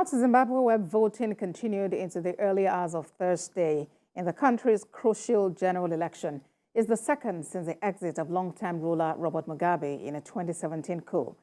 Out to Zimbabwe, where voting continued into the early hours of Thursday in the country's crucial general election, is the second since the exit of longtime ruler Robert Mugabe in a 2017 coup.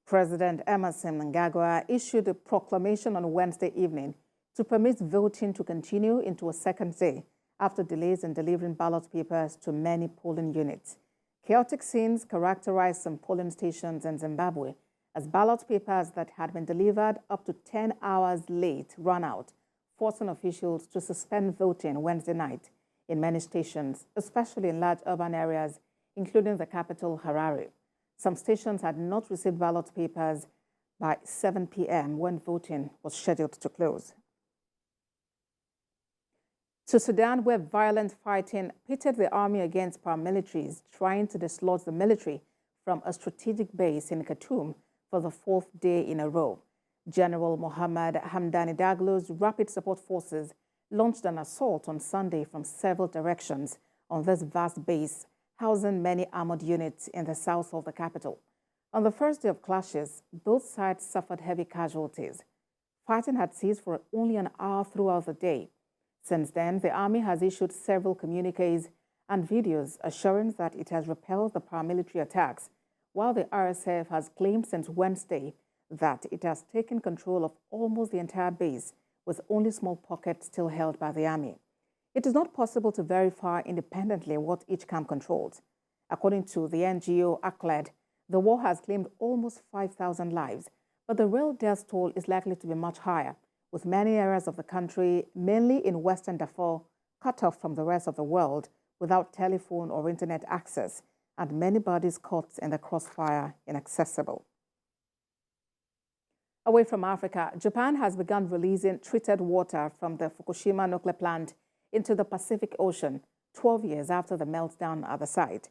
President Emmerson Mnangagwa issued a proclamation on Wednesday evening to permit voting to continue into a second day after delays in delivering ballot papers to many polling units. Chaotic scenes characterized some polling stations in Zimbabwe as ballot papers that had been delivered up to 10 hours late ran out, forcing officials to suspend voting Wednesday night in many stations, especially in large urban areas, including the capital, Harare. Some stations had not received ballot papers by 7 p.m. when voting was scheduled to close. To Sudan, where violent fighting pitted the army against paramilitaries trying to dislodge the military from a strategic base in Khartoum for the fourth day in a row. General Mohammed Hamdani Daglo's Rapid Support Forces launched an assault on Sunday from several directions on this vast base, housing many armored units in the south of the capital. On the first day of clashes, both sides suffered heavy casualties. Fighting had ceased for only an hour throughout the day. Since then, the army has issued several communiques and videos assuring that it has repelled the paramilitary attacks, while the RSF has claimed since Wednesday that it has taken control of almost the entire base, with only small pockets still held by the army. It is not possible to verify independently what each camp controls. According to the NGO ACLED, the war has claimed almost 5,000 lives, but the real death toll is likely to be much higher, with many areas of the country, mainly in Western Darfur, cut off from the rest of the world without telephone or internet access, and many bodies caught in the crossfire inaccessible. Away from Africa, Japan has begun releasing treated water from the Fukushima nuclear plant into the Pacific Ocean, 12 years after the meltdown at the site.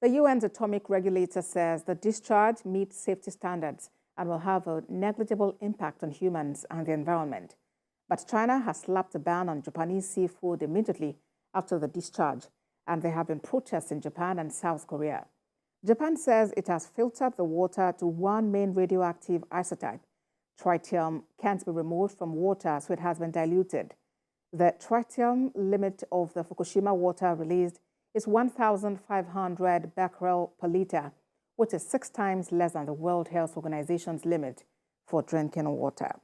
The UN's atomic regulator says the discharge meets safety standards and will have a negligible impact on humans and the environment. But China has slapped a ban on Japanese seafood immediately after the discharge, and there have been protests in Japan and South Korea. Japan says it has filtered the water to one main radioactive isotope. Tritium can't be removed from water, so it has been diluted. The tritium limit of the Fukushima water released is 1,500 becquerel per liter, which is 6 times less than the World Health Organization's limit for drinking water.